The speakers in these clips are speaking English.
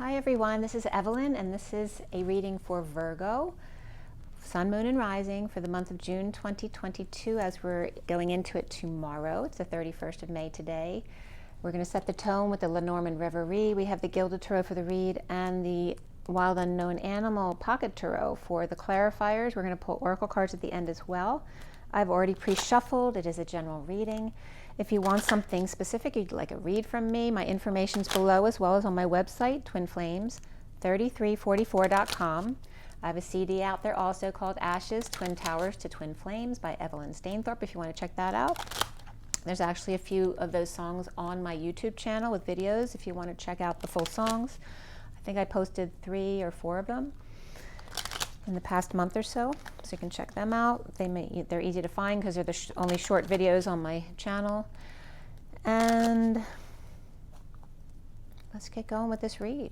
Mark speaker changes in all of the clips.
Speaker 1: Hi everyone, this is Evelyn and this is a reading for Virgo, Sun, Moon, and Rising for the month of June 2022 as we're going into it tomorrow. It's the 31st of May today. We're going to set the tone with the LENORMAND REVERIE. We have the Gilded Tarot for the read and the Wild Unknown Animal Pocket Tarot for the clarifiers. We're going to pull oracle cards at the end as well. I've already pre-shuffled. It is a general reading. If you want something specific, you'd like a read from me, my information's below as well as on my website, twinflames3344.com. I have a CD out there also called Ashes, Twin Towers to Twin Flames by Evelyn Stainthorpe if you want to check that out. There's actually a few of those songs on my YouTube channel with videos if you want to check out the full songs. I think I posted 3 or 4 of them in the past month or so you can check them out. They're easy to find because they're the only short videos on my channel. And let's get going with this read.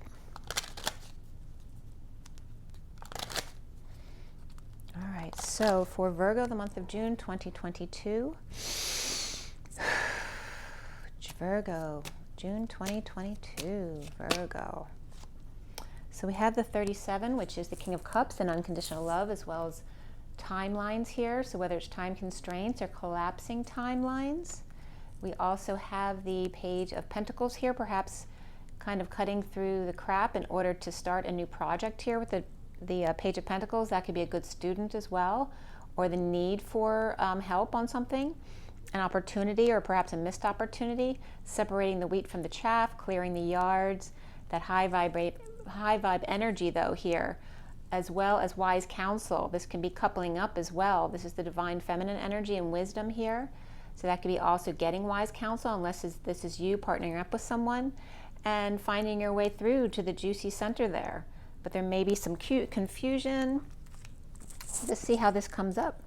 Speaker 1: All right, so for Virgo, the month of June 2022. Virgo, June 2022, Virgo. So we have the 37, which is the King of Cups and unconditional love, as well as timelines here. So whether it's time constraints or collapsing timelines. We also have the Page of Pentacles here, perhaps kind of cutting through the crap in order to start a new project here with the Page of Pentacles. That could be a good student as well, or the need for help on something, an opportunity or perhaps a missed opportunity, separating the wheat from the chaff, clearing the yards, that high vibe energy though here, as well as wise counsel. This can be coupling up as well. This is the divine feminine energy and wisdom here. So that could be also getting wise counsel, unless this is you partnering up with someone and finding your way through to the juicy center there. But there may be some cute confusion. Let's see how this comes up.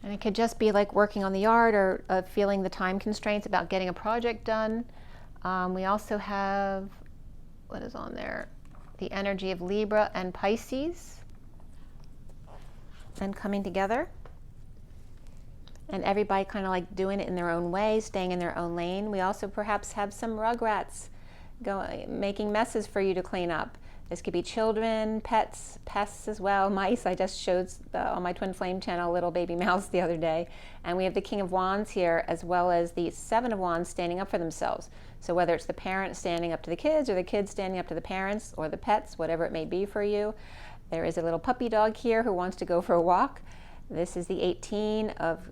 Speaker 1: And it could just be like working on the yard or feeling the time constraints about getting a project done. We also have, what is on there? The energy of Libra and Pisces and coming together. And everybody kind of like doing it in their own way, staying in their own lane. We also perhaps have some rugrats making messes for you to clean up. This could be children, pets, pests as well, mice. I just showed on my Twin Flame channel a little baby mouse the other day. And we have the King of Wands here, as well as the 7 of Wands standing up for themselves. So whether it's the parents standing up to the kids, or the kids standing up to the parents, or the pets, whatever it may be for you. There is a little puppy dog here who wants to go for a walk. This is the 18 of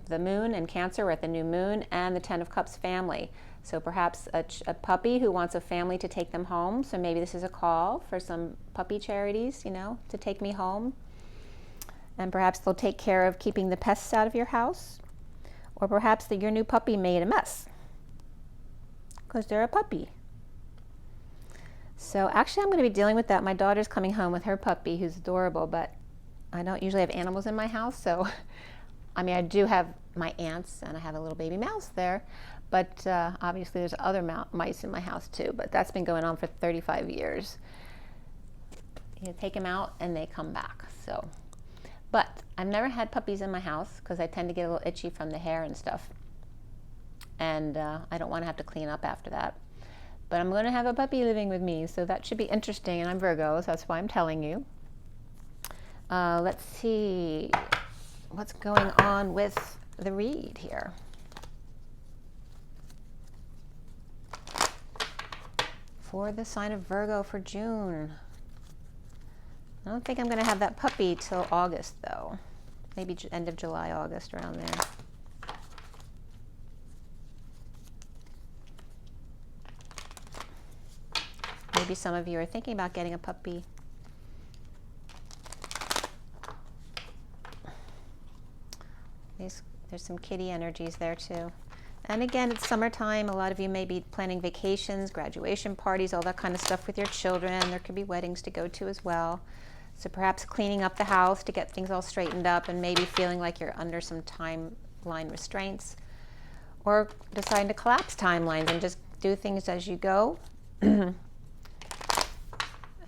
Speaker 1: the moon and Cancer. We're at the new moon, and the 10 of Cups family. So perhaps a puppy who wants a family to take them home. So maybe this is a call for some puppy charities, you know, to take me home. And perhaps they'll take care of keeping the pests out of your house. Or perhaps your new puppy made a mess because they're a puppy. So actually I'm going to be dealing with that. My daughter's coming home with her puppy who's adorable, but I don't usually have animals in my house. So, I mean, I do have my aunts and I have a little baby mouse there. But obviously there's other mice in my house too, but that's been going on for 35 years. You take them out and they come back. So, but I've never had puppies in my house because I tend to get a little itchy from the hair and stuff. And I don't want to have to clean up after that. But I'm going to have a puppy living with me, so that should be interesting. And I'm Virgo, so that's why I'm telling you. Let's see what's going on with the read here. For the sign of Virgo for June. I don't think I'm going to have that puppy till August though. Maybe end of July, August, around there. Maybe some of you are thinking about getting a puppy. There's some kitty energies there too. And again, it's summertime. A lot of you may be planning vacations, graduation parties, all that kind of stuff with your children. There could be weddings to go to as well. So perhaps cleaning up the house to get things all straightened up and maybe feeling like you're under some timeline restraints. Or deciding to collapse timelines and just do things as you go.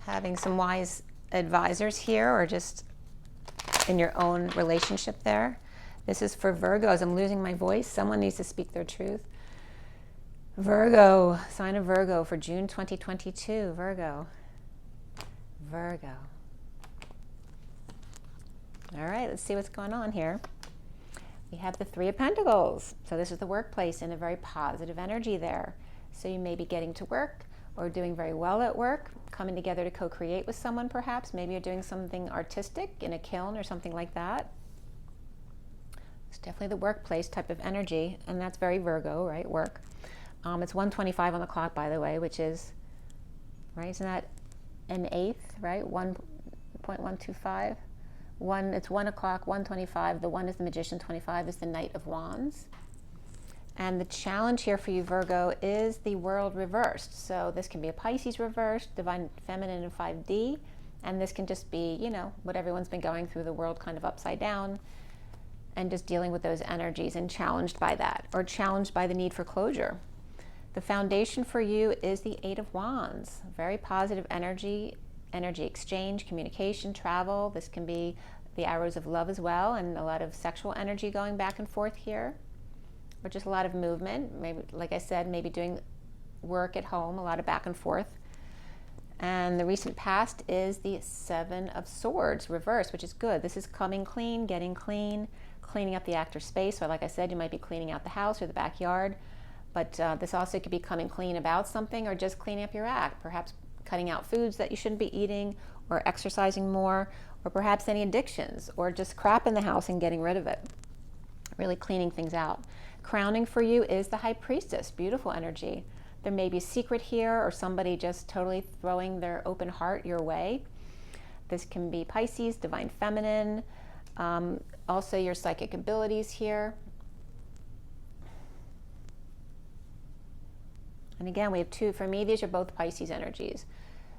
Speaker 1: Having some wise advisors here or just in your own relationship there. This is for Virgos. I'm losing my voice. Someone needs to speak their truth. Virgo, sign of Virgo for June 2022. Virgo. Virgo. All right, let's see what's going on here. We have the Three of Pentacles. So this is the workplace in a very positive energy there. So you may be getting to work or doing very well at work, coming together to co-create with someone perhaps. Maybe you're doing something artistic in a kiln or something like that. It's definitely the workplace type of energy, and that's very Virgo, right? Work. It's 1:25 on the clock, by the way, which is, right, isn't that an eighth, right? 1.125. It's 1 o'clock, 1:25. The 1 is the Magician, 25 is the Knight of Wands. And the challenge here for you, Virgo, is the World reversed. So this can be a Pisces reversed, Divine Feminine in 5D, and this can just be, you know, what everyone's been going through, the world kind of upside down, and just dealing with those energies and challenged by that, or challenged by the need for closure. The foundation for you is the Eight of Wands. Very positive energy exchange, communication, travel. This can be the arrows of love as well, and a lot of sexual energy going back and forth here, or just a lot of movement. Maybe, like I said, maybe doing work at home, a lot of back and forth. And the recent past is the Seven of Swords reversed, which is good. This is coming clean, getting clean, cleaning up the active space. So like I said, you might be cleaning out the house or the backyard, but this also could be coming clean about something, or just cleaning up your act, perhaps cutting out foods that you shouldn't be eating, or exercising more, or perhaps any addictions, or just crap in the house and getting rid of it. Really cleaning things out. Crowning for you is the High Priestess. Beautiful energy. There may be a secret here, or somebody just totally throwing their open heart your way. This can be Pisces, Divine Feminine, also your psychic abilities here. And again, we have two. For me, these are both Pisces energies.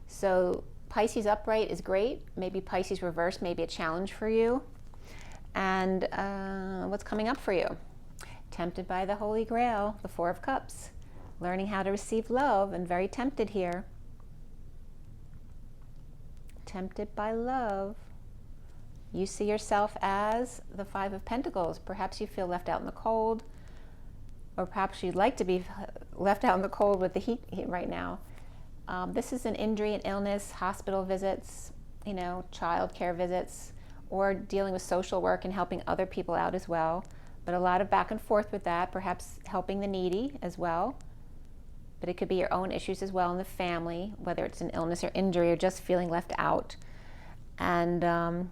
Speaker 1: So Pisces upright is great. Maybe Pisces reversed may be a challenge for you. And what's coming up for you? Tempted by the Holy Grail, the Four of Cups. Learning how to receive love, and very tempted here. Tempted by love. You see yourself as the Five of Pentacles. Perhaps you feel left out in the cold, or perhaps you'd like to be left out in the cold with the heat right now. This is an injury and illness, hospital visits, you know, child care visits, or dealing with social work and helping other people out as well. But a lot of back and forth with that, perhaps helping the needy as well. But it could be your own issues as well in the family, whether it's an illness or injury, or just feeling left out. And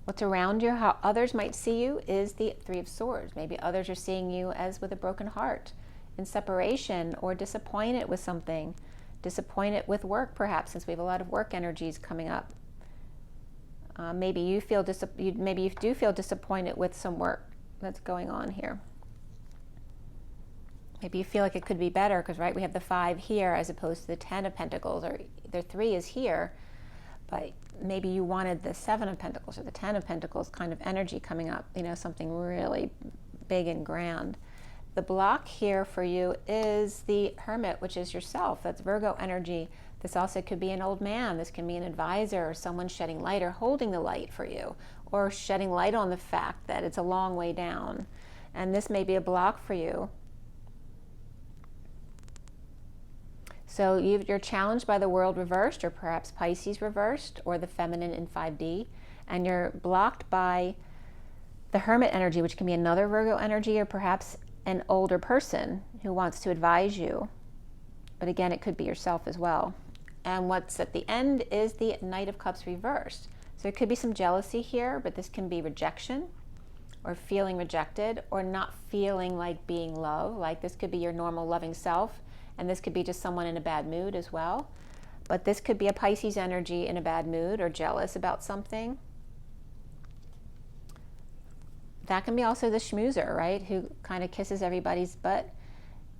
Speaker 1: what's around you, how others might see you, is the Three of Swords. Maybe others are seeing you as with a broken heart, in separation, or disappointed with something. Disappointed with work, perhaps, since we have a lot of work energies coming up. Maybe you do feel disappointed with some work that's going on here. Maybe you feel like it could be better, because right, we have the 5 here as opposed to the 10 of Pentacles, or the 3 is here, but maybe you wanted the 7 of Pentacles or the 10 of Pentacles kind of energy coming up, you know, something really big and grand. The block here for you is the Hermit, which is yourself. That's Virgo energy. This also could be an old man. This can be an advisor, or someone shedding light or holding the light for you, or shedding light on the fact that it's a long way down. And this may be a block for you. So you're challenged by the World reversed, or perhaps Pisces reversed, or the Feminine in 5D, and you're blocked by the Hermit energy, which can be another Virgo energy, or perhaps an older person who wants to advise you. But again, it could be yourself as well. And what's at the end is the Knight of Cups reversed. So there could be some jealousy here, but this can be rejection, or feeling rejected, or not feeling like being loved. Like this could be your normal loving self, and this could be just someone in a bad mood as well. But this could be a Pisces energy in a bad mood, or jealous about something. That can be also the schmoozer, right? Who kind of kisses everybody's butt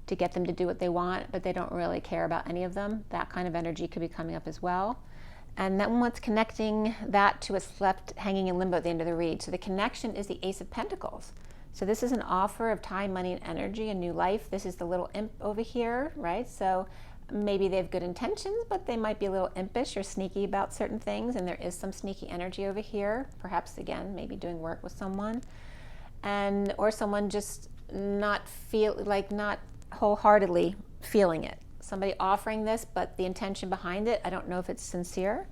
Speaker 1: to get them to do what they want, but they don't really care about any of them. That kind of energy could be coming up as well. And then what's connecting that to what's left hanging in limbo at the end of the read. So the connection is the Ace of Pentacles. So this is an offer of time, money, and energy, a new life. This is the little imp over here, right? So maybe they have good intentions, but they might be a little impish or sneaky about certain things, and there is some sneaky energy over here, perhaps again maybe doing work with someone, and or someone just not wholeheartedly feeling it. Somebody offering this, but the intention behind it, I don't know if it's sincere.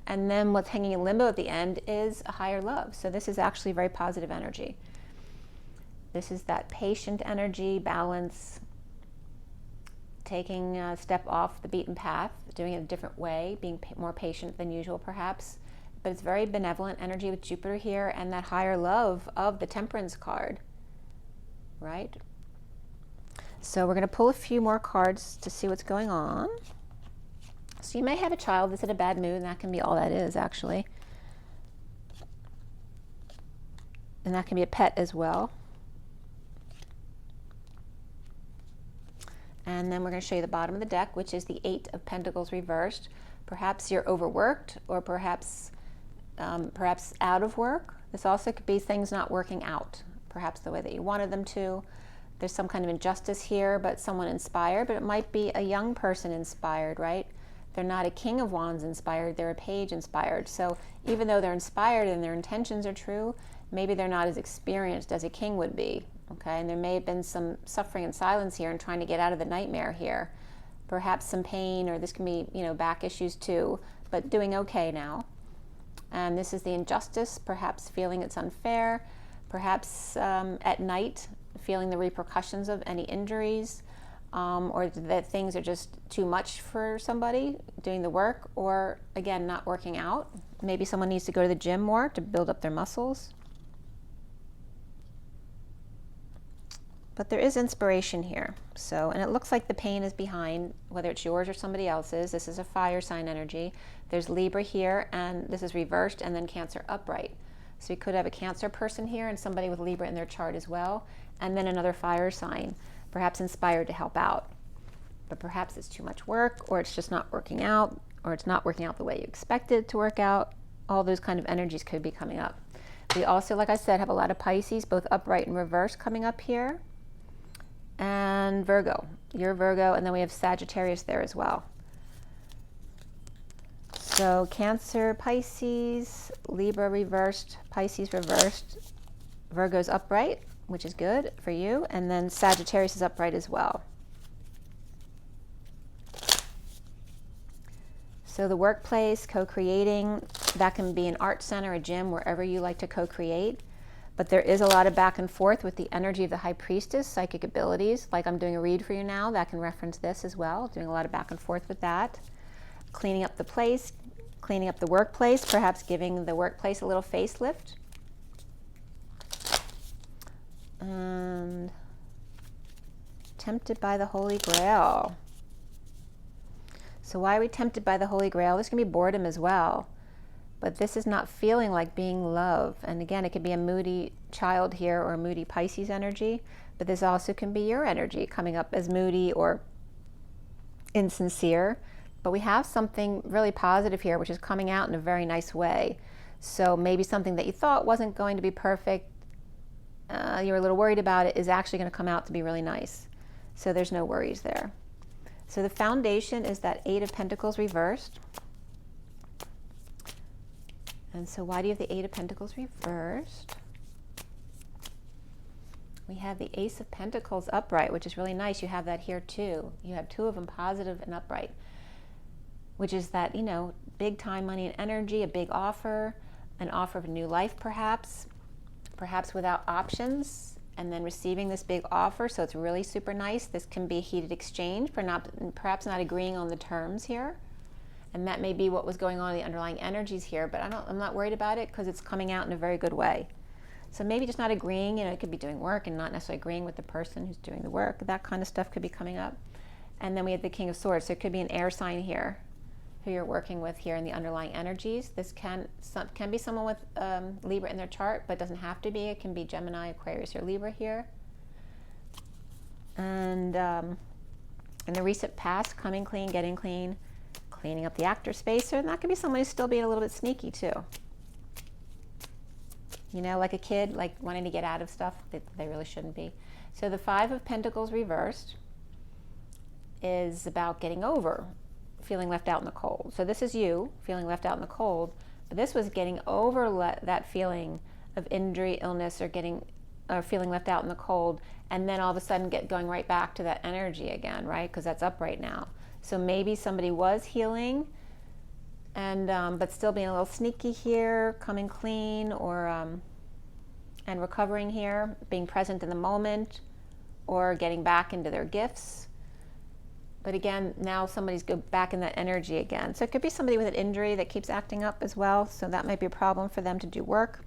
Speaker 1: And then what's hanging in limbo at the end is a higher love. So this is actually very positive energy. This is that patient energy, balance, taking a step off the beaten path, doing it a different way, being more patient than usual perhaps. But it's very benevolent energy with Jupiter here, and that higher love of the Temperance card, right? So we're going to pull a few more cards to see what's going on. So you may have a child that's in a bad mood, and that can be all that is, actually. And that can be a pet as well. And then we're going to show you the bottom of the deck, which is the 8 of Pentacles reversed. Perhaps you're overworked, or perhaps out of work. This also could be things not working out, perhaps the way that you wanted them to. There's some kind of injustice here, but someone inspired, but it might be a young person inspired, right? They're not a King of Wands inspired, they're a Page inspired. So even though they're inspired and their intentions are true, maybe they're not as experienced as a king would be, okay? And there may have been some suffering and silence here and trying to get out of the nightmare here. Perhaps some pain, or this can be, back issues too, but doing okay now. And this is the injustice, perhaps feeling it's unfair, perhaps at night feeling the repercussions of any injuries, or that things are just too much for somebody doing the work, or again, not working out. Maybe someone needs to go to the gym more to build up their muscles. But there is inspiration here. So, and it looks like the pain is behind, whether it's yours or somebody else's. This is a fire sign energy. There's Libra here, and this is reversed, and then Cancer upright. So you could have a Cancer person here and somebody with Libra in their chart as well, and then another fire sign, perhaps inspired to help out. But perhaps it's too much work, or it's just not working out, or it's not working out the way you expected it to work out. All those kind of energies could be coming up. We also, like I said, have a lot of Pisces, both upright and reverse, coming up here. And Virgo, you're Virgo, and then we have Sagittarius there as well. So Cancer, Pisces, Libra reversed, Pisces reversed, Virgo's upright, which is good for you, and then Sagittarius is upright as well. So the workplace, co-creating, that can be an art center, a gym, wherever you like to co-create. But there is a lot of back and forth with the energy of the High Priestess, psychic abilities. Like I'm doing a read for you now, that can reference this as well. Doing a lot of back and forth with that. Cleaning up the place, cleaning up the workplace, perhaps giving the workplace a little facelift. And tempted by the Holy Grail. So why are we tempted by the Holy Grail? This can be boredom as well. But this is not feeling like being love. And again, it could be a moody child here or a moody Pisces energy, but this also can be your energy coming up as moody or insincere. But we have something really positive here, which is coming out in a very nice way. So maybe something that you thought wasn't going to be perfect, you were a little worried about it, is actually going to come out to be really nice. So there's no worries there. So the foundation is that 8 of Pentacles reversed. And so why do you have the 8 of Pentacles reversed? We have the Ace of Pentacles upright, which is really nice. You have that here too. You have 2 of them positive and upright, which is that, big time, money, and energy, a big offer, an offer of a new life perhaps without options, and then receiving this big offer. So it's really super nice. This can be a heated exchange, perhaps not agreeing on the terms here. And that may be what was going on in the underlying energies here, but I'm not worried about it because it's coming out in a very good way. So maybe just not agreeing, it could be doing work and not necessarily agreeing with the person who's doing the work. That kind of stuff could be coming up. And then we have the King of Swords. So it could be an air sign here who you're working with here in the underlying energies. This can be someone with Libra in their chart, but it doesn't have to be. It can be Gemini, Aquarius, or Libra here. And in the recent past, coming clean, getting clean, cleaning up the actor spacer, and that could be someone who's still being a little bit sneaky too. Like a kid, like wanting to get out of stuff that they really shouldn't be. So the 5 of Pentacles reversed is about getting over feeling left out in the cold. So this is you feeling left out in the cold, but this was getting over that feeling of injury, illness, or feeling left out in the cold, and then all of a sudden going right back to that energy again, right? Because that's up right now. So maybe somebody was healing, and but still being a little sneaky here, coming clean, or and recovering here, being present in the moment, or getting back into their gifts. But again, now somebody's back in that energy again. So it could be somebody with an injury that keeps acting up as well. So that might be a problem for them to do work.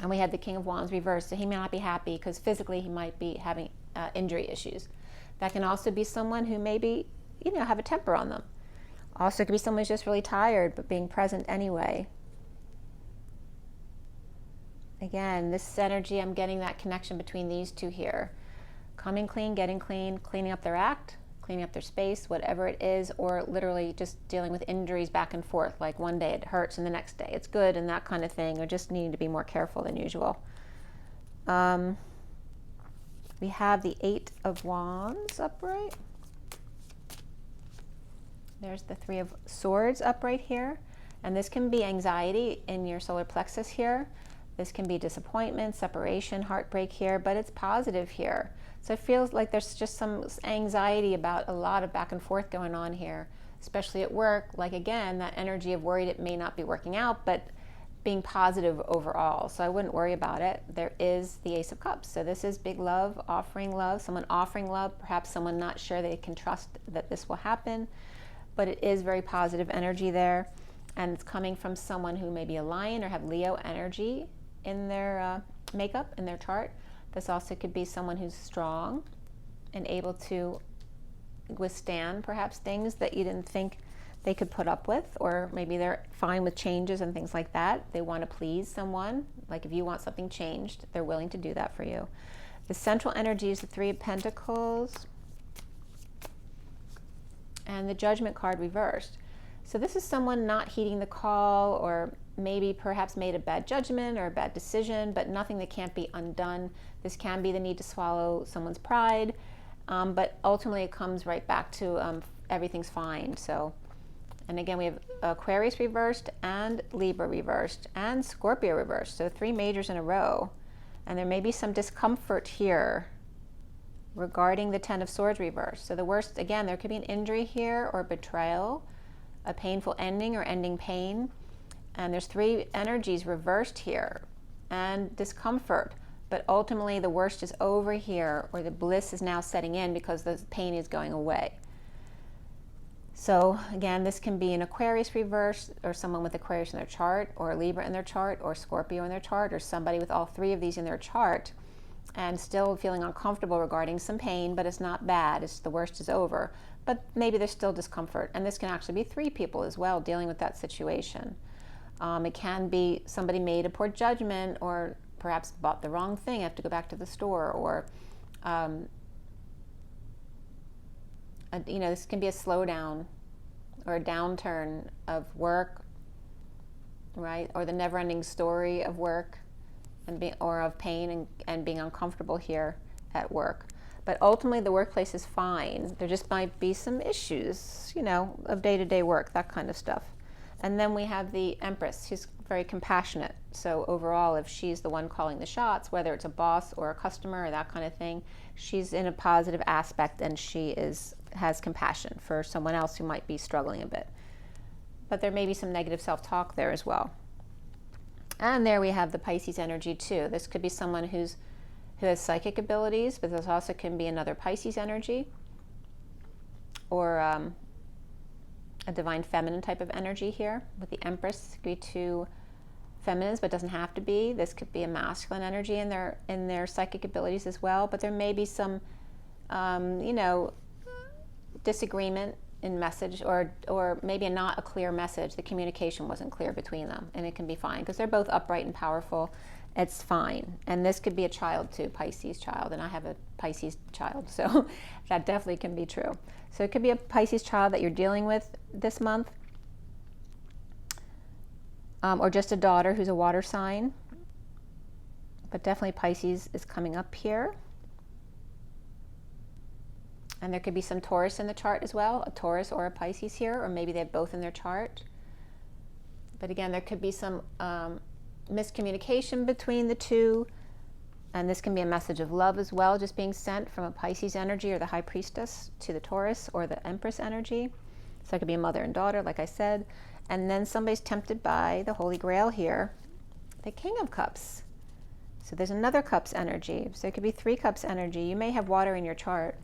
Speaker 1: And we had the King of Wands reversed. So he may not be happy because physically he might be having injury issues. That can also be someone who maybe, have a temper on them. Also it could be someone who's just really tired, but being present anyway. Again, this energy, I'm getting that connection between these two here. Coming clean, getting clean, cleaning up their act, cleaning up their space, whatever it is, or literally just dealing with injuries back and forth, like one day it hurts and the next day it's good and that kind of thing, or just needing to be more careful than usual. We have the 8 of Wands upright. There's the 3 of Swords upright here, and this can be anxiety in your solar plexus here. This can be disappointment, separation, heartbreak here, but it's positive here. So it feels like there's just some anxiety about a lot of back and forth going on here, especially at work. Like again, that energy of worried it may not be working out, but being positive overall. So I wouldn't worry about it. There is the Ace of Cups. So this is big love, someone offering love, perhaps someone not sure they can trust that this will happen, but it is very positive energy there. And it's coming from someone who may be a Lion or have Leo energy in their makeup, in their chart. This also could be someone who's strong and able to withstand perhaps things that you didn't think they could put up with, or maybe they're fine with changes and things like that. They want to please someone. Like if you want something changed, they're willing to do that for you. The central energy is the 3 of Pentacles and the Judgment card reversed. So this is someone not heeding the call, or maybe perhaps made a bad judgment or a bad decision, but nothing that can't be undone. This can be the need to swallow someone's pride, but ultimately it comes right back to everything's fine. So, and again, we have Aquarius reversed and Libra reversed and Scorpio reversed. So 3 majors in a row. And there may be some discomfort here regarding the 10 of Swords reversed. So the worst, again, there could be an injury here or betrayal, a painful ending or ending pain. And there's 3 energies reversed here, and discomfort. But ultimately the worst is over here, or the bliss is now setting in because the pain is going away. So again, this can be an Aquarius reverse, or someone with Aquarius in their chart, or a Libra in their chart, or Scorpio in their chart, or somebody with all 3 of these in their chart and still feeling uncomfortable regarding some pain, but it's not bad. It's the worst is over. But maybe there's still discomfort. And this can actually be 3 people as well dealing with that situation. It can be somebody made a poor judgment, or perhaps bought the wrong thing, have to go back to the store, or this can be a slowdown or a downturn of work, right? Or the never-ending story of work or of pain and being uncomfortable here at work. But ultimately the workplace is fine. There just might be some issues, of day-to-day work, that kind of stuff. And then we have the Empress, who's very compassionate. So overall, if she's the one calling the shots, whether it's a boss or a customer or that kind of thing, she's in a positive aspect, and she has compassion for someone else who might be struggling a bit. But there may be some negative self-talk there as well. And there we have the Pisces energy too. This could be someone who has psychic abilities, but this also can be another Pisces energy, or a divine feminine type of energy here. With the Empress, it could be 2 feminines, but it doesn't have to be. This could be a masculine energy in their psychic abilities as well. But there may be some, disagreement in message, or maybe not a clear message. The communication wasn't clear between them, and it can be fine because they're both upright and powerful. It's fine. And this could be a child too, Pisces child, and I have a Pisces child, so that definitely can be true. So it could be a Pisces child that you're dealing with this month, or just a daughter who's a water sign. But definitely Pisces is coming up here. And there could be some Taurus in the chart as well, a Taurus or a Pisces here, or maybe they have both in their chart. But again, there could be some miscommunication between the two. And this can be a message of love as well, just being sent from a Pisces energy or the High Priestess to the Taurus or the Empress energy. So that could be a mother and daughter, like I said. And then somebody's tempted by the Holy Grail here, the King of Cups. So there's another Cups energy. So it could be 3 Cups energy. You may have water in your chart,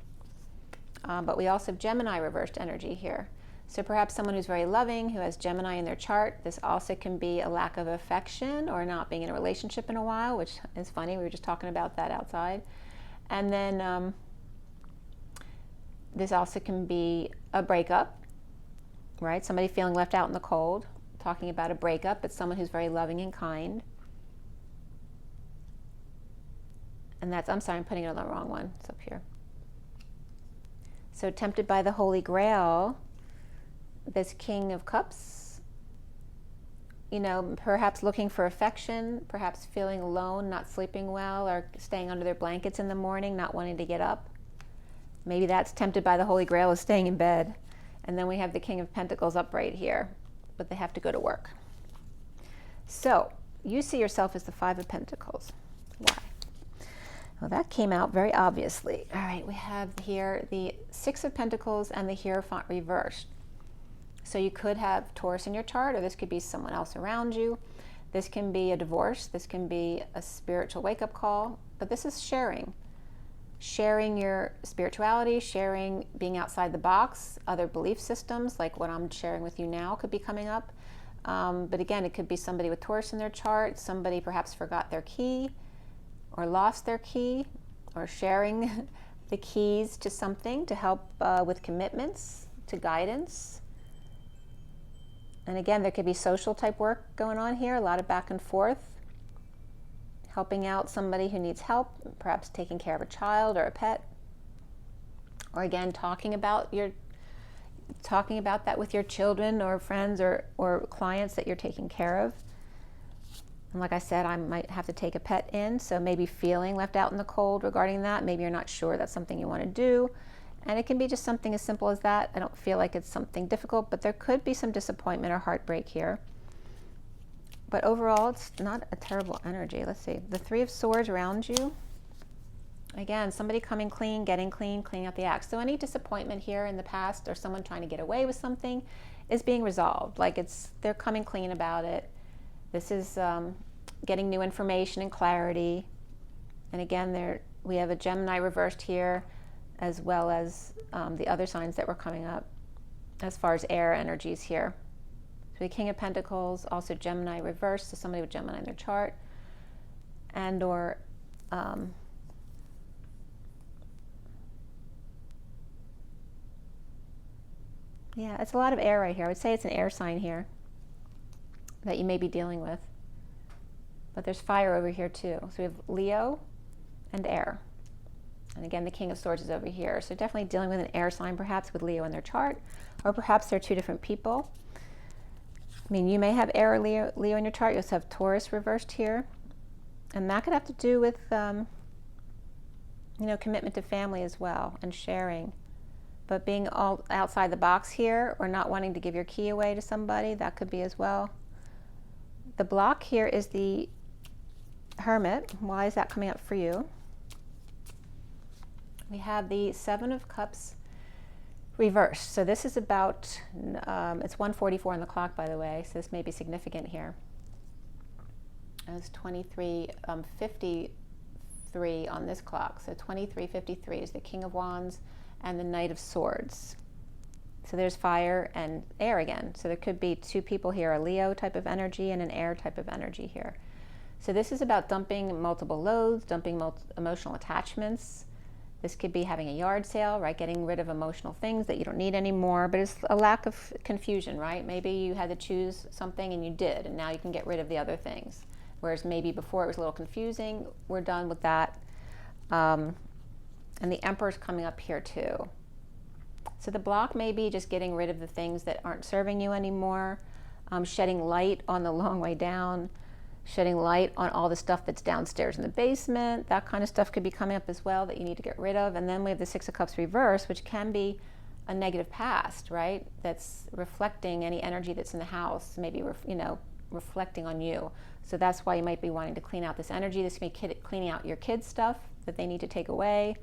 Speaker 1: but we also have Gemini reversed energy here. So perhaps someone who's very loving, who has Gemini in their chart. This also can be a lack of affection or not being in a relationship in a while, which is funny. We were just talking about that outside. And then this also can be a breakup, right? Somebody feeling left out in the cold, talking about a breakup, but someone who's very loving and kind. And that's, I'm sorry, I'm putting it on the wrong one. It's up here. So tempted by the Holy Grail, this King of Cups, you know, perhaps looking for affection, perhaps feeling alone, not sleeping well, or staying under their blankets in the morning, not wanting to get up. Maybe that's tempted by the Holy Grail, is staying in bed. And then we have the King of Pentacles up right here, but they have to go to work. So you see yourself as the 5 of Pentacles. Why? Well, that came out very obviously. All right, we have here the 6 of Pentacles and the Hierophant reversed. So you could have Taurus in your chart, or this could be someone else around you. This can be a divorce. This can be a spiritual wake-up call. But this is sharing. Sharing your spirituality, sharing being outside the box, other belief systems, like what I'm sharing with you now could be coming up. But again, it could be somebody with Taurus in their chart. Somebody perhaps forgot their key or lost their key, or sharing the keys to something to help with commitments, to guidance. And again, there could be social type work going on here, a lot of back and forth, helping out somebody who needs help, perhaps taking care of a child or a pet. Or again, talking about that with your children or friends or clients that you're taking care of. And like I said, I might have to take a pet in, so maybe feeling left out in the cold regarding that. Maybe you're not sure that's something you want to do. And it can be just something as simple as that. I don't feel like it's something difficult, but there could be some disappointment or heartbreak here. But overall, it's not a terrible energy. Let's see. The 3 of Swords around you. Again, somebody coming clean, getting clean, cleaning up the act. So any disappointment here in the past, or someone trying to get away with something, is being resolved. Like they're coming clean about it. This is getting new information and clarity. And again, we have a Gemini reversed here, as well as the other signs that were coming up as far as air energies here. So the King of Pentacles, also Gemini reversed, so somebody with Gemini in their chart, and or yeah, it's a lot of air right here. I would say it's an air sign here that you may be dealing with. But there's fire over here too. So we have Leo and air. And again, the King of Swords is over here. So definitely dealing with an air sign, perhaps with Leo in their chart, or perhaps they're 2 different people. I mean, you may have air or Leo in your chart. You also have Taurus reversed here. And that could have to do with, you know, commitment to family as well, and sharing. But being all outside the box here, or not wanting to give your key away to somebody, that could be as well. The block here is the Hermit. Why is that coming up for you? We have the 7 of Cups reversed. So this is about, it's 1:44 on the clock, by the way, so this may be significant here. It's 23:53 on this clock. So 23:53 is the King of Wands and the Knight of Swords. So there's fire and air again. So there could be 2 people here, a Leo type of energy and an air type of energy here. So this is about dumping multiple loads, dumping emotional attachments. This could be having a yard sale, right? Getting rid of emotional things that you don't need anymore, but it's a lack of confusion, right? Maybe you had to choose something and you did, and now you can get rid of the other things. Whereas maybe before it was a little confusing. We're done with that. And the Emperor's coming up here too. So the block may be just getting rid of the things that aren't serving you anymore, shedding light on the long way down. shedding light on all the stuff that's downstairs in the basement. That kind of stuff could be coming up as well that you need to get rid of. And then we have the Six of Cups reversed, which can be a negative past, right? That's reflecting any energy that's in the house, maybe, you know, reflecting on you. So that's why you might be wanting to clean out this energy. This may be cleaning out your kids' stuff that they need to take away.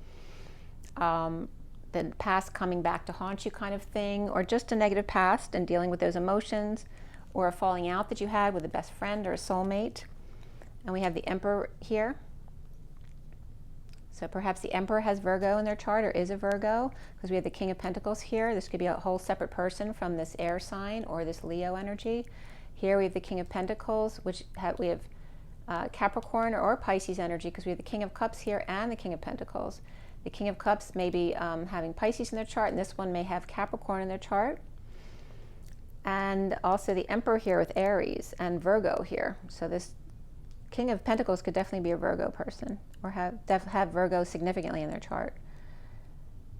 Speaker 1: The past coming back to haunt you kind of thing, or just a negative past and dealing with those emotions, or a falling out that you had with a best friend or a soulmate. And we have the Emperor here. So perhaps the Emperor has Virgo in their chart or is a Virgo, because we have the King of Pentacles here. This could be a whole separate person from this air sign or this Leo energy. Here we have the King of Pentacles, which we have Capricorn or Pisces energy, because we have the King of Cups here and the King of Pentacles. The King of Cups may be having Pisces in their chart, and this one may have Capricorn in their chart. And also the Emperor here with Aries and Virgo here. So this King of Pentacles could definitely be a Virgo person, or have Virgo significantly in their chart.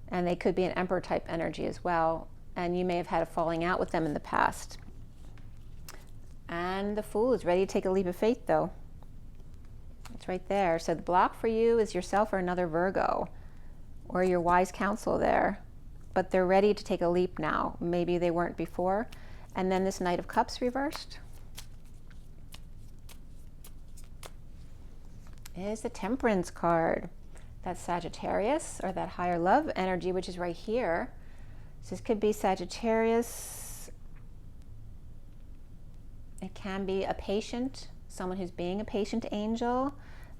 Speaker 1: And they could be an Emperor type energy as well. And you may have had a falling out with them in the past. And the Fool is ready to take a leap of faith, though. It's right there. So the block for you is yourself or another Virgo, or your wise counsel there. But they're ready to take a leap now. Maybe they weren't before. And then this Knight of Cups reversed is the Temperance card. That's Sagittarius, or that higher love energy, which is right here. So this could be Sagittarius. It can be a patient, someone who's being a patient angel,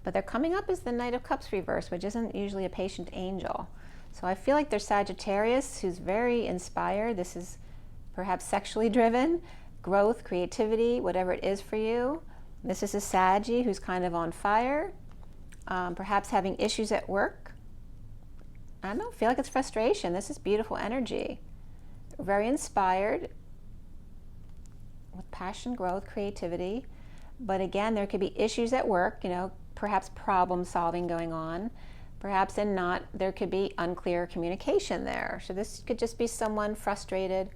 Speaker 1: but they're coming up as the Knight of Cups reverse, which isn't usually a patient angel. So I feel like there's Sagittarius who's very inspired. This is perhaps sexually driven, growth, creativity, whatever it is for you. This is a Saggy who's kind of on fire, perhaps having issues at work. I don't feel like it's frustration. This is beautiful energy. Very inspired with passion, growth, creativity. But again, there could be issues at work, you know, perhaps problem solving going on. Perhaps there could be unclear communication there. So this could just be someone frustrated,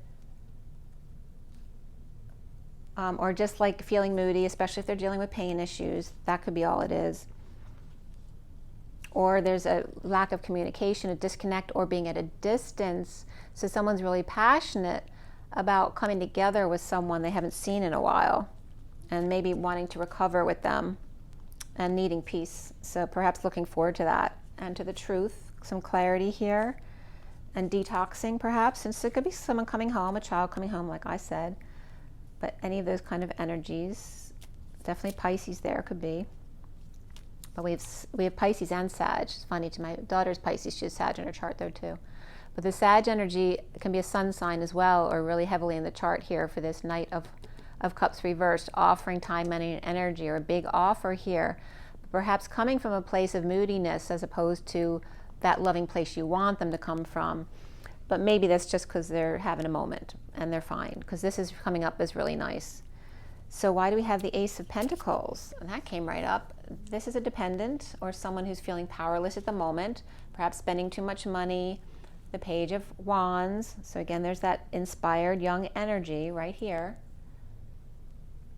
Speaker 1: or just like feeling moody, especially if they're dealing with pain issues. That could be all it is. Or there's a lack of communication, a disconnect, or being at a distance. So someone's really passionate about coming together with someone they haven't seen in a while, and maybe wanting to recover with them and needing peace. So perhaps looking forward to that and to the truth, some clarity here, and detoxing perhaps. And so it could be someone coming home, a child coming home, like I said. But any of those kind of energies, definitely Pisces there could be. But we have Pisces and Sag. It's funny, to my daughter's Pisces, she has Sag in her chart there too. But the Sag energy can be a sun sign as well, or really heavily in the chart here for this Knight of Cups reversed, offering time, money, and energy, or a big offer here. Perhaps coming from a place of moodiness as opposed to that loving place you want them to come from. But maybe that's just because they're having a moment and they're fine, because this is coming up as really nice. So why do we have the Ace of Pentacles? And that came right up. This is a dependent, or someone who's feeling powerless at the moment, perhaps spending too much money. The Page of Wands. So again, there's that inspired young energy right here.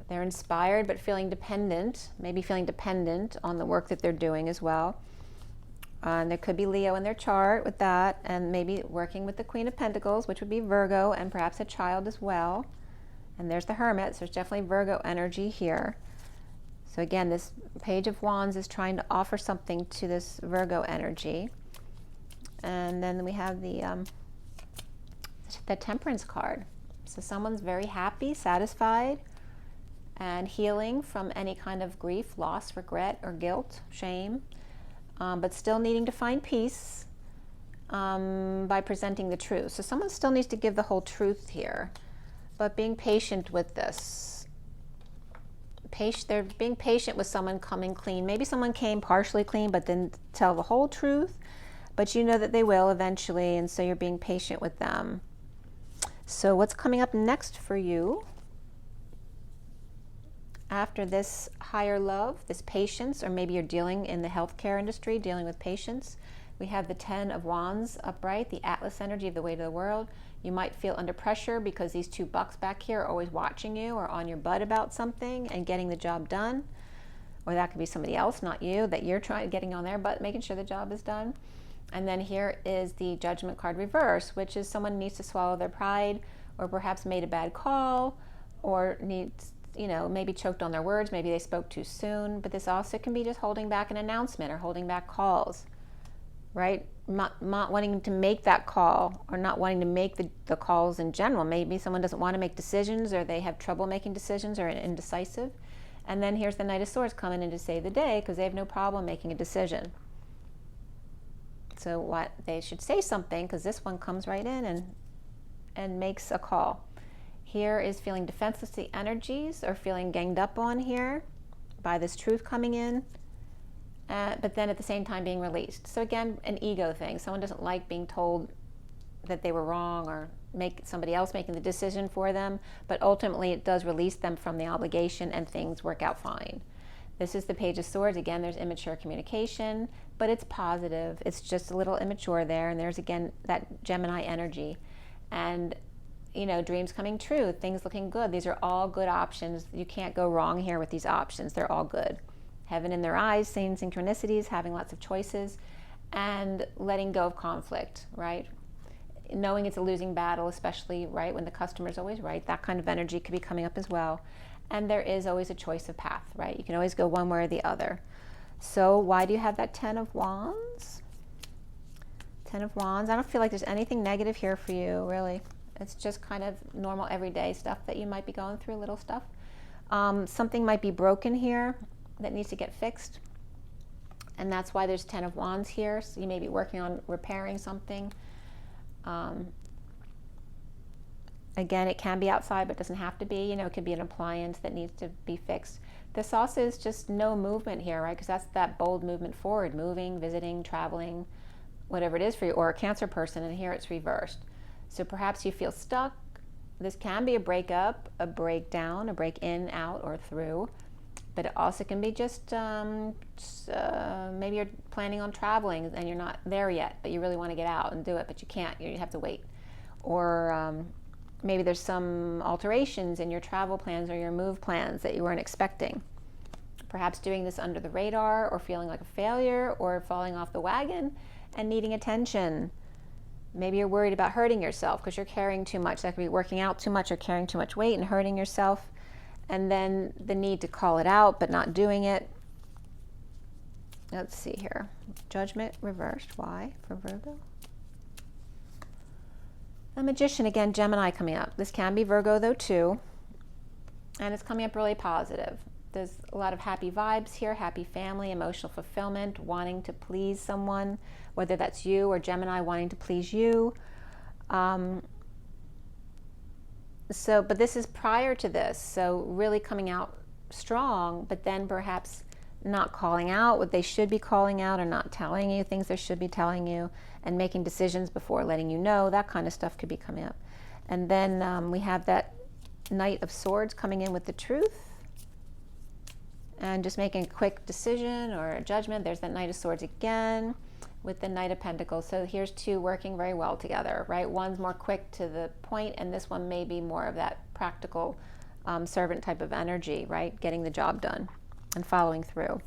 Speaker 1: They're inspired but feeling dependent, maybe feeling dependent on the work that they're doing as well. And there could be Leo in their chart with that, and maybe working with the Queen of Pentacles, which would be Virgo, and perhaps a child as well. And there's the Hermit, so there's definitely Virgo energy here. So again, this Page of Wands is trying to offer something to this Virgo energy. And then we have the Temperance card. So someone's very happy, satisfied, and healing from any kind of grief, loss, regret, or guilt, shame, but still needing to find peace by presenting the truth. So someone still needs to give the whole truth here, but being patient with this. They're being patient with someone coming clean. Maybe someone came partially clean, but didn't tell the whole truth, but you know that they will eventually, and so you're being patient with them. So what's coming up next for you? After this higher love, this patience, or maybe you're dealing in the healthcare industry, dealing with patience, we have the 10 of Wands upright, the Atlas energy of the weight of the world. You might feel under pressure because these two bucks back here are always watching you or on your butt about something and getting the job done. or that could be somebody else, not you, that you're getting on their butt, making sure the job is done. And then here is the Judgment card reverse, which is someone needs to swallow their pride, or perhaps made a bad call, or needs, you know, maybe choked on their words, maybe they spoke too soon. But this also can be just holding back an announcement or holding back calls, right? Not wanting to make that call, or not wanting to make the calls in general. Maybe someone doesn't want to make decisions, or they have trouble making decisions, or indecisive. And then here's the Knight of Swords coming in to save the day, because they have no problem making a decision. So what they should say something, because this one comes right in and makes a call. Here is feeling defenseless to the energies, or feeling ganged up on here by this truth coming in, but then at the same time being released. So again, an ego thing. Someone doesn't like being told that they were wrong, or somebody else making the decision for them, but ultimately it does release them from the obligation, and things work out fine. This is the Page of Swords. Again, there's immature communication, but it's positive. It's just a little immature there. And there's, again, that Gemini energy. And, you know, dreams coming true, things looking good. These are all good options. You can't go wrong here with these options. They're all good. Heaven in their eyes, seeing synchronicities, having lots of choices, and letting go of conflict, right? Knowing it's a losing battle, especially, right, when the customer's always right. That kind of energy could be coming up as well. And there is always a choice of path, right? You can always go one way or the other. So why do you have that 10 of Wands? 10 of Wands. I don't feel like there's anything negative here for you, really. It's just kind of normal everyday stuff that you might be going through, little stuff. Something might be broken here that needs to get fixed. And that's why there's 10 of Wands here. So you may be working on repairing something. Again, it can be outside, but doesn't have to be. You know, it could be an appliance that needs to be fixed. This also is just no movement here, right? Because that's that bold movement forward, moving, visiting, traveling, whatever it is for you, or a Cancer person, and here it's reversed. So perhaps you feel stuck. This can be a breakup, a breakdown, a break in, out, or through. But it also can be just maybe you're planning on traveling and you're not there yet, but you really want to get out and do it, but you can't. You have to wait. Or maybe there's some alterations in your travel plans or your move plans that you weren't expecting. Perhaps doing this under the radar, or feeling like a failure, or falling off the wagon and needing attention. Maybe you're worried about hurting yourself because you're carrying too much. That could be working out too much or carrying too much weight and hurting yourself. And then the need to call it out but not doing it. Let's see here. Judgment reversed. Why for Virgo? The Magician, again, Gemini coming up. This can be Virgo though too. And it's coming up really positive. There's a lot of happy vibes here, happy family, emotional fulfillment, wanting to please someone, whether that's you or Gemini wanting to please you. But this is prior to this, so really coming out strong, but then perhaps not calling out what they should be calling out, or not telling you things they should be telling you, and making decisions before letting you know. That kind of stuff could be coming up. And then we have that Knight of Swords coming in with the truth, and just making a quick decision or a judgment. There's that Knight of Swords again with the Knight of Pentacles. So here's two working very well together, right? One's more quick to the point, and this one may be more of that practical servant type of energy, right? Getting the job done and following through.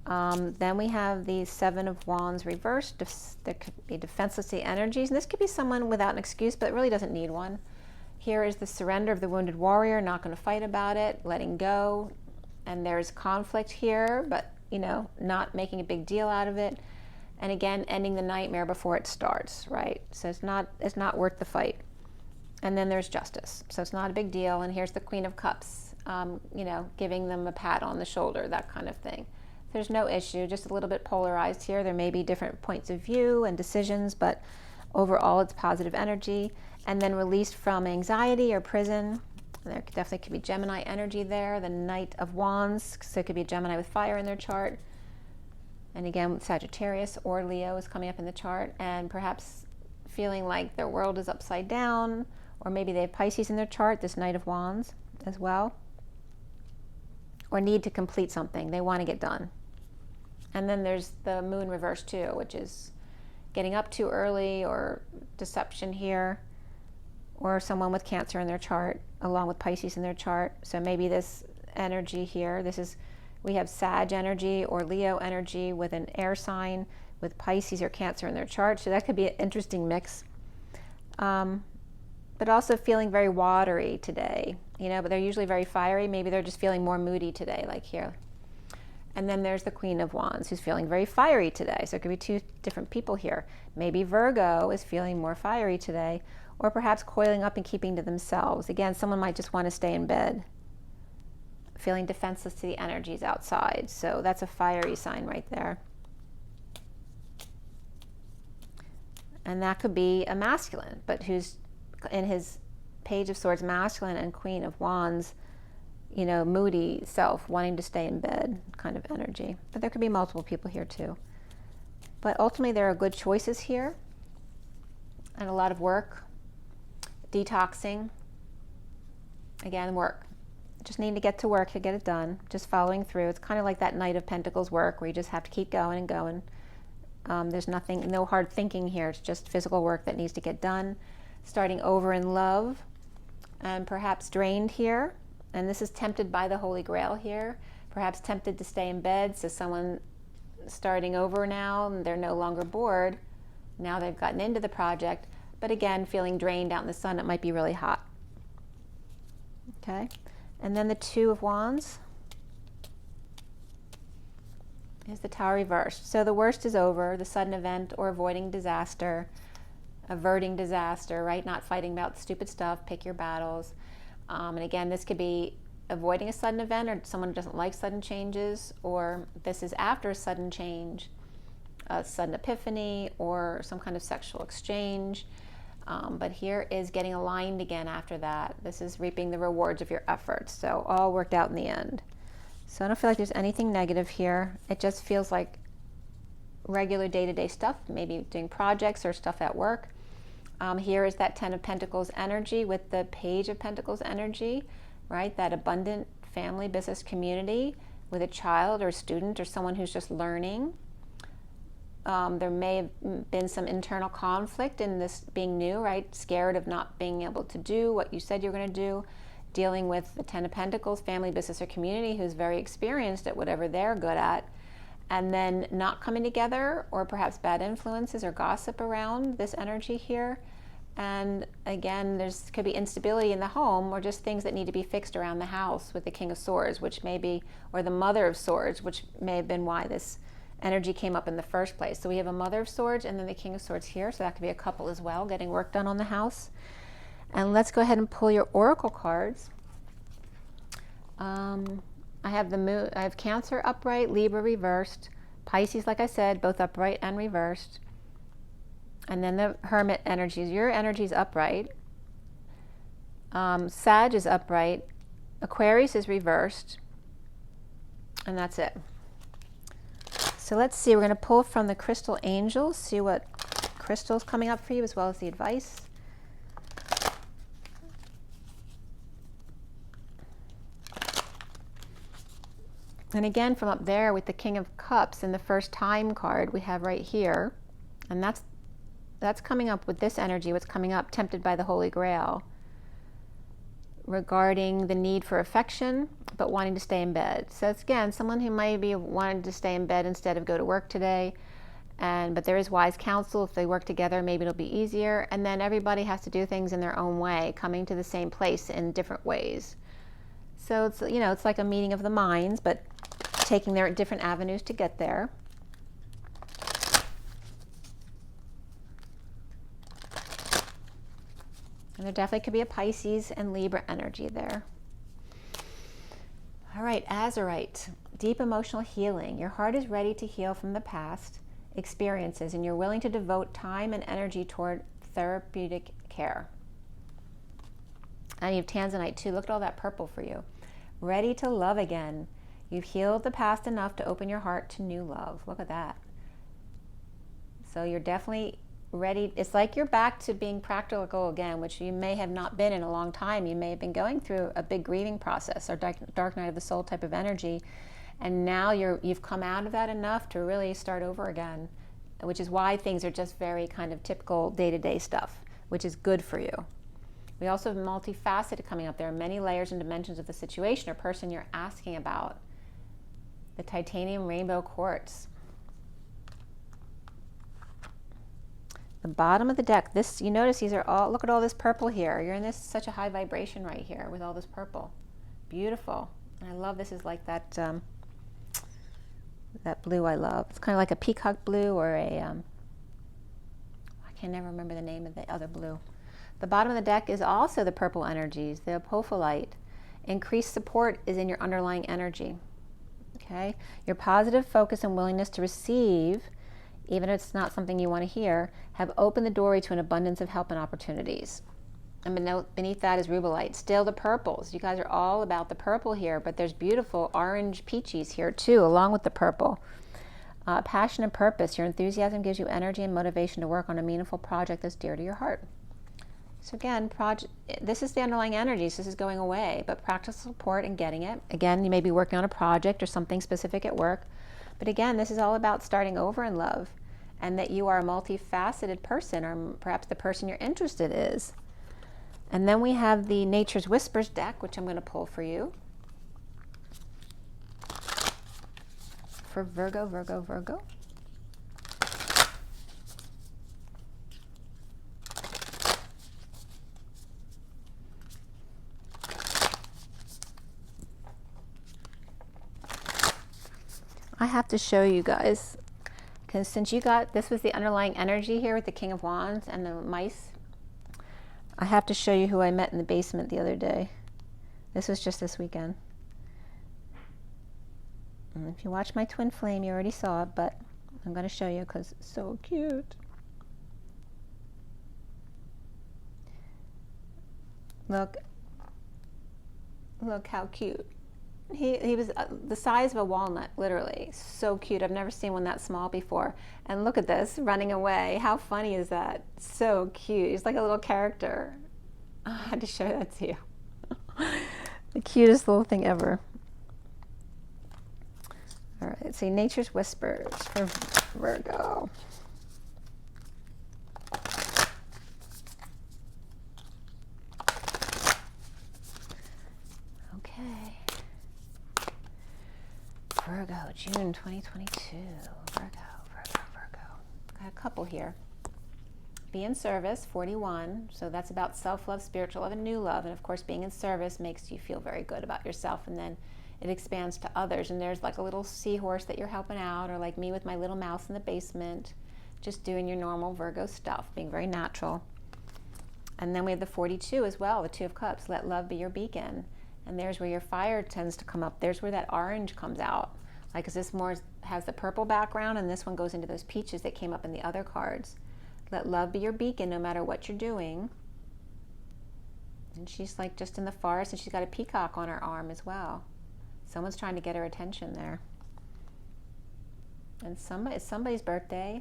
Speaker 1: Then we have the Seven of Wands reversed. There could be defenselessly energies, and this could be someone without an excuse, but really doesn't need one. Here is the surrender of the wounded warrior, not going to fight about it, letting go. And there's conflict here, but, you know, not making a big deal out of it. And again, ending the nightmare before it starts, right? So it's not worth the fight. And then there's justice. So it's not a big deal. And here's the Queen of Cups, you know, giving them a pat on the shoulder, that kind of thing. There's no issue, just a little bit polarized here. There may be different points of view and decisions, but overall it's positive energy. And then released from anxiety or prison. There definitely could be Gemini energy there. The Knight of Wands, so it could be a Gemini with fire in their chart. And again, Sagittarius or Leo is coming up in the chart, and perhaps feeling like their world is upside down, or maybe they have Pisces in their chart, this Knight of Wands as well. Or need to complete something. They want to get done. And then there's the Moon reverse too, which is getting up too early, or deception here, or someone with Cancer in their chart along with Pisces in their chart. So maybe this energy here, this is We have Sag energy or Leo energy with an air sign with Pisces or Cancer in their chart. So that could be an interesting mix. But also feeling very watery today, you know, but they're usually very fiery. Maybe they're just feeling more moody today, like here. And then there's the Queen of Wands who's feeling very fiery today. So it could be two different people here. Maybe Virgo is feeling more fiery today, or perhaps coiling up and keeping to themselves. Again, someone might just want to stay in bed, feeling defenseless to the energies outside. So that's a fiery sign right there. And that could be a masculine, but who's in his Page of Swords masculine and Queen of Wands, you know, moody self, wanting to stay in bed kind of energy. But there could be multiple people here too. But ultimately there are good choices here and a lot of work, detoxing. Again, work. Just need to get to work to get it done, just following through. It's kind of like that Knight of Pentacles work where you just have to keep going and going. There's nothing, no hard thinking here. It's just physical work that needs to get done. Starting over in love and perhaps drained here. And this is tempted by the Holy Grail here. Perhaps tempted to stay in bed. So someone starting over now and they're no longer bored. Now they've gotten into the project. But again, feeling drained out in the sun. It might be really hot. Okay. And then the Two of Wands is the Tower reversed. So the worst is over. The sudden event or avoiding disaster. Averting disaster, right? Not fighting about stupid stuff. Pick your battles. And again, this could be avoiding a sudden event, or someone who doesn't like sudden changes, or this is after a sudden change, a sudden epiphany, or some kind of sexual exchange. But here is getting aligned again after that. This is reaping the rewards of your efforts. So all worked out in the end. So I don't feel like there's anything negative here. It just feels like regular day-to-day stuff, maybe doing projects or stuff at work. Here is that Ten of Pentacles energy with the Page of Pentacles energy, right? That abundant family, business, community with a child or a student or someone who's just learning. There may have been some internal conflict in this being new, right? Scared of not being able to do what you said you're going to do. Dealing with the Ten of Pentacles, family, business, or community who's very experienced at whatever they're good at. And then not coming together, or perhaps bad influences or gossip around this energy here. And again, there's could be instability in the home, or just things that need to be fixed around the house with the King of Swords, which may be, or the Mother of Swords, which may have been why this energy came up in the first place. So we have a Mother of Swords and then the King of Swords here. So that could be a couple as well, getting work done on the house. And let's go ahead and pull your oracle cards. I have the Moon, I have Cancer upright, Libra reversed, Pisces, like I said, both upright and reversed. And then the Hermit energies. Your energy is upright. Sag is upright. Aquarius is reversed. And that's it. So let's see. We're going to pull from the Crystal Angels, see what crystal's coming up for you, as well as the advice. And again, from up there with the King of Cups and the first time card we have right here, and that's coming up with this energy, what's coming up, tempted by the Holy Grail, regarding the need for affection, but wanting to stay in bed. So it's, again, someone who might be wanting to stay in bed instead of go to work today, but there is wise counsel. If they work together, maybe it'll be easier. And then everybody has to do things in their own way, coming to the same place in different ways. So it's, you know, it's like a meeting of the minds, but taking their different avenues to get there. And there definitely could be a Pisces and Libra energy there. All right, Azurite, deep emotional healing. Your heart is ready to heal from the past experiences, and you're willing to devote time and energy toward therapeutic care. And you have Tanzanite too. Look at all that purple for you. Ready to love again. You've healed the past enough to open your heart to new love. Look at that. So you're definitely ready. It's like you're back to being practical again, which you may have not been in a long time. You may have been going through a big grieving process or dark night of the soul type of energy. And now you've come out of that enough to really start over again, which is why things are just very kind of typical day-to-day stuff, which is good for you. We also have multifaceted coming up. There are many layers and dimensions of the situation or person you're asking about. the titanium rainbow quartz. The bottom of the deck, this, you notice these are all, look at all this purple here. You're in this such a high vibration right here with all this purple. Beautiful. And I love this is like that, that blue I love. It's kind of like a peacock blue or a, I can never remember the name of the other blue. The bottom of the deck is also the purple energies, the apophyllite. Increased support is in your underlying energy. Okay? Your positive focus and willingness to receive, even if it's not something you want to hear, have opened the doorway to an abundance of help and opportunities. And beneath that is rubellite. Still the purples. You guys are all about the purple here, but there's beautiful orange peaches here too, along with the purple. Passion and purpose. Your enthusiasm gives you energy and motivation to work on a meaningful project that's dear to your heart. So again, this is the underlying energies. This is going away, but practical support and getting it. Again, you may be working on a project or something specific at work. But again, this is all about starting over in love, and that you are a multifaceted person, or perhaps the person you're interested in is. And then we have the Nature's Whispers deck, which I'm going to pull for you. For Virgo, Virgo, Virgo. I have to show you guys, because since you got, this was the underlying energy here with the King of Wands and the mice, I have to show you who I met in the basement the other day. This was just this weekend. And if you watch my twin flame, you already saw it, but I'm going to show you because it's so cute. Look how cute. He was the size of a walnut, literally. So cute. I've never seen one that small before. And look at this, running away. How funny is that? So cute. He's like a little character. I had to show that to you. The cutest little thing ever. All right, let's see. Nature's Whispers for Virgo. Virgo, June 2022. Virgo, Virgo, Virgo. Got a couple here. Be in service, 41. So that's about self-love, spiritual love, and new love. And of course, being in service makes you feel very good about yourself. And then it expands to others. And there's like a little seahorse that you're helping out, or like me with my little mouse in the basement, just doing your normal Virgo stuff, being very natural. And then we have the 42 as well, the Two of Cups. Let love be your beacon. And there's where your fire tends to come up. There's where that orange comes out. Like, 'cause this more has the purple background, and this one goes into those peaches that came up in the other cards. Let love be your beacon no matter what you're doing. And she's like just in the forest, and she's got a peacock on her arm as well. Someone's trying to get her attention there. And it's somebody's birthday.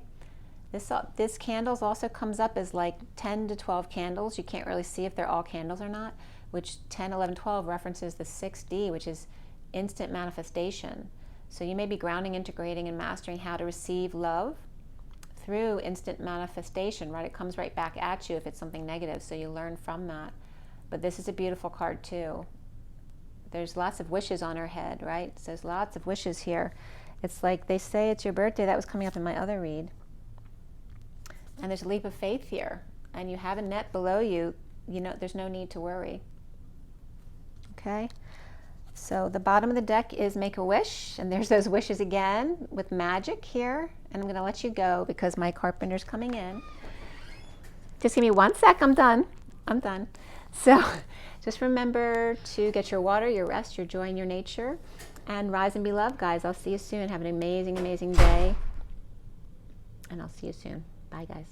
Speaker 1: This candles also comes up as like 10 to 12 candles. You can't really see if they're all candles or not, which 10, 11, 12 references the 6D, which is instant manifestation. So you may be grounding, integrating, and mastering how to receive love through instant manifestation, right? It comes right back at you if it's something negative, so you learn from that. But this is a beautiful card too. There's lots of wishes on her head, right? So there's lots of wishes here. It's like they say it's your birthday. That was coming up in my other read. And there's a leap of faith here. And you have a net below you. You know, there's no need to worry. Okay? So the bottom of the deck is make a wish. And there's those wishes again with magic here. And I'm going to let you go because my carpenter's coming in. Just give me 1 sec. I'm done. I'm done. So just remember to get your water, your rest, your joy, and your nature. And rise and be loved, guys. I'll see you soon. Have an amazing, amazing day. And I'll see you soon. Bye, guys.